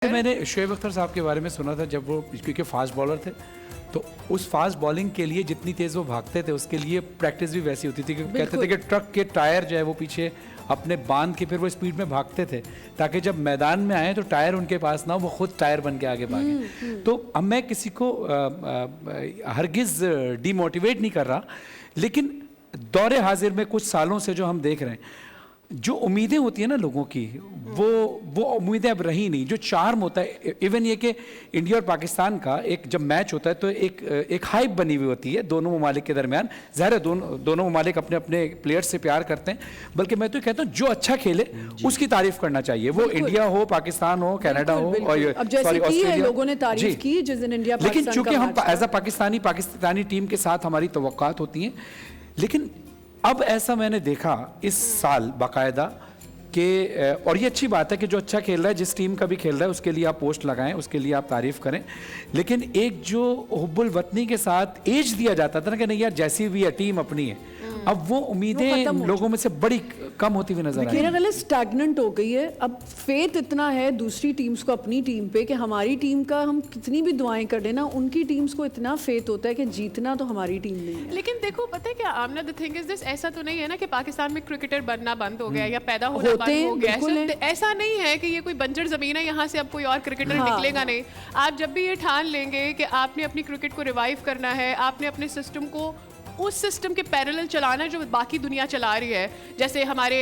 मैंने शोएब अख्तर साहब के बारे में सुना था जब वो, क्योंकि फास्ट बॉलर थे, तो उस फास्ट बॉलिंग के लिए जितनी तेज़ वो भागते थे उसके लिए प्रैक्टिस भी वैसी होती थी कि कहते थे कि ट्रक के टायर जो है वो पीछे अपने बांध के फिर वो स्पीड में भागते थे ताकि जब मैदान में आए तो टायर उनके पास ना हो, वो खुद टायर बन के आगे भागे। तो अब मैं किसी को हरगिज़ डीमोटिवेट नहीं कर रहा, लेकिन दौरे हाजिर में कुछ सालों से जो हम देख रहे हैं, जो उम्मीदें होती है ना लोगों की, वो उम्मीदें अब रही नहीं। जो चार्म होता है, इवन ये कि इंडिया और पाकिस्तान का एक जब मैच होता है तो एक हाइप बनी हुई होती है दोनों ममालिक के दरमियान। ज़ाहिर है दोनों ममालिक अपने अपने प्लेयर्स से प्यार करते हैं, बल्कि मैं तो कहता हूँ जो अच्छा खेले उसकी तारीफ करना चाहिए, वो इंडिया हो, पाकिस्तान हो, कनाडा हो और ऑस्ट्रेलिया। लोगों ने तारीफ की जिस दिन इंडिया, लेकिन चूंकि हम एज अ पाकिस्तानी टीम के साथ हमारी तवक्कात होती हैं, लेकिन अब ऐसा मैंने देखा इस साल बाकायदा कि, और ये अच्छी बात है कि जो अच्छा खेल रहा है, जिस टीम का भी खेल रहा है उसके लिए आप पोस्ट लगाएं, उसके लिए आप तारीफ करें, लेकिन एक जो हुब्बुल वतनी के साथ एज दिया जाता था ना कि नहीं यार जैसी भी है टीम अपनी है, अब वो उम्मीदें लोगों में से बड़ी कम होती हुई नजर आ रही है। मेरा ख्याल है स्टैग्नेंट हो गई है। अब फेथ इतना है दूसरी टीम्स को अपनी टीम पे कि हमारी टीम का हम कितनी भी दुआएं कर लेना, उनकी टीम्स को इतना फेथ होता है कि जीतना तो हमारी टीम नहीं है। लेकिन देखो पता है क्या आमना, द थिंग इज दिस, ऐसा तो नहीं है ना कि पाकिस्तान में क्रिकेटर बनना बंद हो गया या पैदा होना बंद हो गया। ऐसा नहीं है कि ये कोई बंजर जमीन है, यहाँ से अब कोई और क्रिकेटर निकलेगा नहीं। आप जब भी ये ठान लेंगे कि आपने अपनी क्रिकेट को रिवाइव करना है, आपने अपने सिस्टम को उस सिस्टम के पैरेलल चलाना जो बाकी दुनिया चला रही है, जैसे हमारे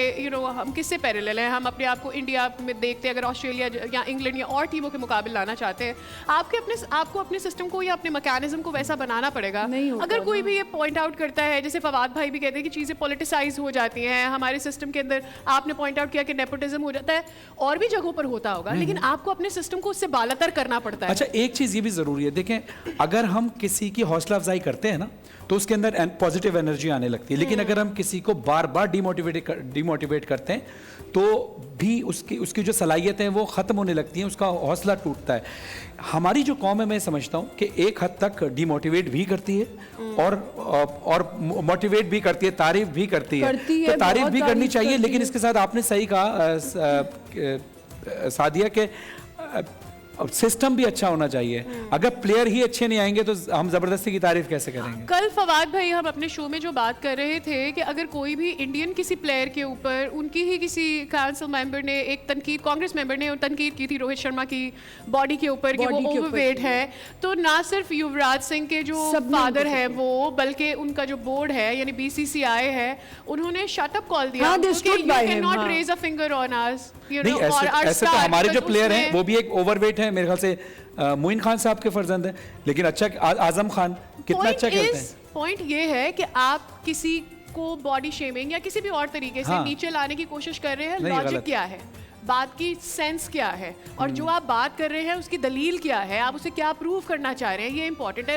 हम किससे पैरेलल हैं, हम अपने आप को इंडिया में देखते हैं, अगर ऑस्ट्रेलिया या इंग्लैंड या और टीमों के मुकाबले लाना चाहते हैं, आपको अपने सिस्टम को या अपने मैकेनिज्म को वैसा बनाना पड़ेगा। अगर कोई भी ये पॉइंट आउट करता है, जैसे फवाद भाई भी कहते हैं कि चीज़ें पॉलिटिसाइज हो जाती हैं हमारे सिस्टम के अंदर, आपने पॉइंट आउट किया कि नेपोटिज्म हो जाता है, और भी जगहों पर होता होगा, लेकिन आपको अपने सिस्टम को उससे बालातर करना पड़ता है। अच्छा, एक चीज़ ये भी ज़रूरी है, देखें अगर हम किसी की हौसला अफजाई करते हैं ना तो उसके अंदर पॉजिटिव एनर्जी आने लगती है, लेकिन अगर हम किसी को बार बार डिमोटिवेट करते हैं तो भी उसकी जो सलाहियतें हैं वो ख़त्म होने लगती हैं, उसका हौसला टूटता है। हमारी जो कौम है, मैं समझता हूँ कि एक हद तक डिमोटिवेट भी करती है और मोटिवेट भी करती है, तारीफ भी करती है, तो तारीफ भी करनी चाहिए, लेकिन इसके साथ आपने सही कहा सादिया के सिस्टम भी अच्छा होना चाहिए। अगर प्लेयर ही अच्छे नहीं आएंगे तो हम जबरदस्ती की तारीफ कैसे करेंगे। कल फवाद भाई हम अपने शो में जो बात कर रहे थे कि अगर कोई भी इंडियन किसी प्लेयर के ऊपर, उनकी ही किसी काउंसिल मेंबर ने एक तनकीद, कांग्रेस मेंबर ने तनकीद की थी रोहित शर्मा की बॉडी के ऊपर कि वो ओवरवेट है, तो ना सिर्फ युवराज सिंह के जो फादर है वो, बल्कि उनका जो बोर्ड है यानी BCCI है, उन्होंने शटअप कॉल दिया कि not raise a finger on us. ऐसे तो हमारे जो प्लेयर हैं वो भी एक ओवरवेट है, मेरे ख्याल से मोइन खान साहब के फर्जंद हैं, लेकिन अच्छा आजम खान कितना अच्छा खेलते हैं। पॉइंट ये है कि आप किसी को बॉडी शेमिंग या किसी भी और तरीके से नीचे लाने की कोशिश कर रहे हैं, लॉजिक क्या है, बात की सेंस क्या है, और जो आप बात कर रहे हैं उसकी दलील क्या है, आप उसे क्या प्रूव करना चाह रहे हैं, ये इंपॉर्टेंट है।